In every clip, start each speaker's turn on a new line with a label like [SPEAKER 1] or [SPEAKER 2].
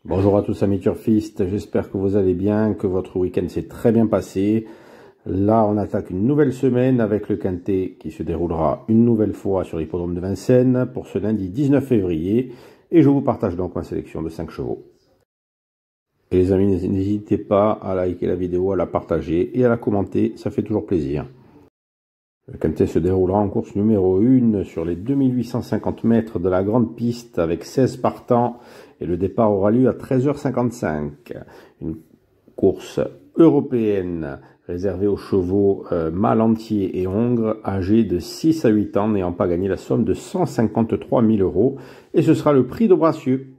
[SPEAKER 1] Bonjour à tous amis turfistes, j'espère que vous allez bien, que votre week-end s'est très bien passé. Là, on attaque une nouvelle semaine avec le Quintet qui se déroulera une nouvelle fois sur l'hippodrome de Vincennes pour ce lundi 19 février. Et je vous partage donc ma sélection de 5 chevaux. Et les amis, n'hésitez pas à liker la vidéo, à la partager et à la commenter, ça fait toujours plaisir. Le Quintet se déroulera en course numéro 1 sur les 2850 mètres de la grande piste avec 16 partants et le départ aura lieu à 13h55. Une course européenne réservée aux chevaux mâles entiers et hongres âgés de 6 à 8 ans n'ayant pas gagné la somme de 153 000 € et ce sera le prix de Bracieux.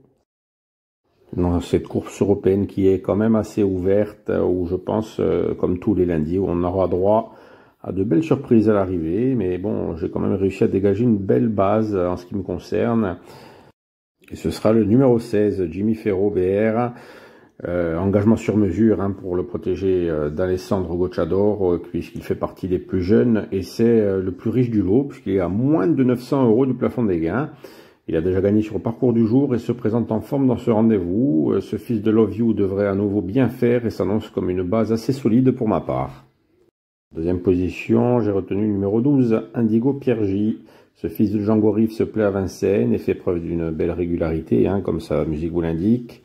[SPEAKER 1] Dans cette course européenne qui est quand même assez ouverte où je pense comme tous les lundis où on aura droit à de belles surprises à l'arrivée, mais bon, j'ai quand même réussi à dégager une belle base en ce qui me concerne. Et ce sera le numéro 16, Jimmy Ferro BR, engagement sur mesure pour le protéger d'Alessandro Gocciador, puisqu'il fait partie des plus jeunes, et c'est le plus riche du lot, puisqu'il est à moins de 900 € du plafond des gains. Il a déjà gagné sur le parcours du jour et se présente en forme dans ce rendez-vous. Ce fils de Love You devrait à nouveau bien faire et s'annonce comme une base assez solide pour ma part. Deuxième position, j'ai retenu le numéro 12, Indigo Piergi. Ce fils de Django Riff se plaît à Vincennes et fait preuve d'une belle régularité, comme sa musique vous l'indique.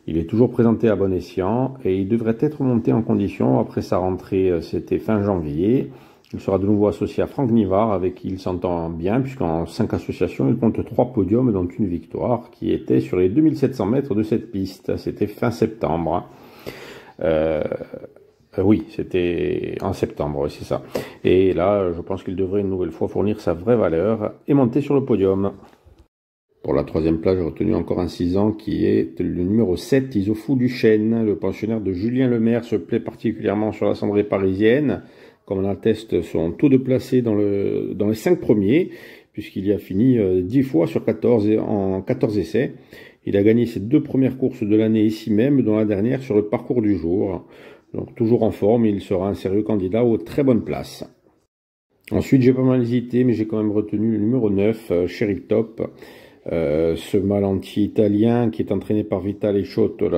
[SPEAKER 1] Il est toujours présenté à bon escient et il devrait être monté en condition après sa rentrée, c'était fin janvier. Il sera de nouveau associé à Franck Nivard, avec qui il s'entend bien, puisqu'en 5 associations, il compte 3 podiums, dont une victoire, qui était sur les 2700 mètres de cette piste. C'était fin septembre. Oui, c'était en septembre, c'est ça. Et là, je pense qu'il devrait une nouvelle fois fournir sa vraie valeur et monter sur le podium. Pour la troisième place, j'ai retenu encore un 6 ans qui est le numéro 7, Isofou du Chêne. Le pensionnaire de Julien Lemaire se plaît particulièrement sur la cendrée parisienne, comme on atteste son taux de placé dans les 5 premiers, puisqu'il y a fini 10 fois sur 14 en 14 essais. Il a gagné ses 2 premières courses de l'année ici même, dont la dernière sur le parcours du jour. Donc toujours en forme, il sera un sérieux candidat aux très bonnes places. Ensuite, j'ai pas mal hésité, mais j'ai quand même retenu le numéro 9, Sheriff Top. Ce mâle anti-italien qui est entraîné par Vital Echotto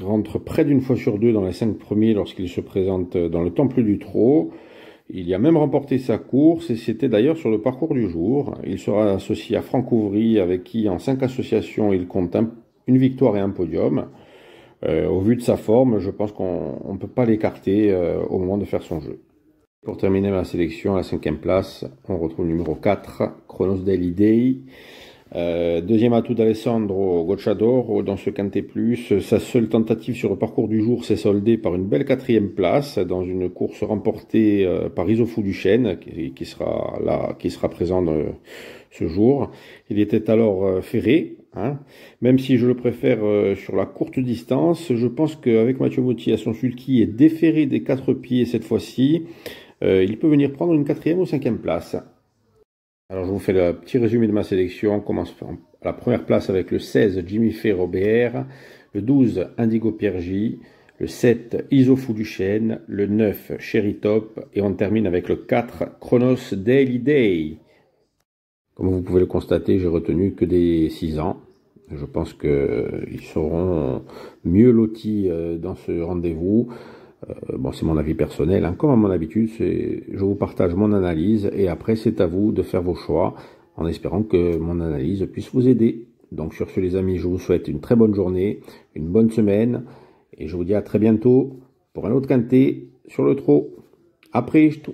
[SPEAKER 1] rentre près d'une fois sur 2 dans les 5 premiers lorsqu'il se présente dans le Temple du Trot. Il a même remporté sa course et c'était d'ailleurs sur le parcours du jour. Il sera associé à Franck Ouvry avec qui en 5 associations il compte une victoire et un podium. Au vu de sa forme, je pense qu'on ne peut pas l'écarter au moment de faire son jeu. Pour terminer ma sélection, à la 5e place, on retrouve le numéro 4, Chronos Daily Day. Deuxième atout d'Alessandro Gocciador dans ce Quintet Plus. Sa seule tentative sur le parcours du jour s'est soldée par une belle 4e place dans une course remportée par Isofou du Chêne qui sera présent ce jour. Il était alors ferré. Même si je le préfère sur la courte distance, je pense qu'avec Mathieu Motti à son sulky et déféré des 4 pieds cette fois-ci, il peut venir prendre une 4e ou 5e place. Alors je vous fais le petit résumé de ma sélection. On commence à la première place avec le 16 Jimmy Ferro BR, le 12 Indigo Piergi, le 7 Isofou du Chêne, le 9 Cherry Top et on termine avec le 4 Chronos Daily Day. Comme vous pouvez le constater, j'ai retenu que des 6 ans. Je pense qu'ils seront mieux lotis dans ce rendez-vous. Bon, c'est mon avis personnel. Comme à mon habitude, je vous partage mon analyse et après, c'est à vous de faire vos choix en espérant que mon analyse puisse vous aider. Donc sur ce, les amis, je vous souhaite une très bonne journée, une bonne semaine et je vous dis à très bientôt pour un autre Quintet sur le trot. À presto!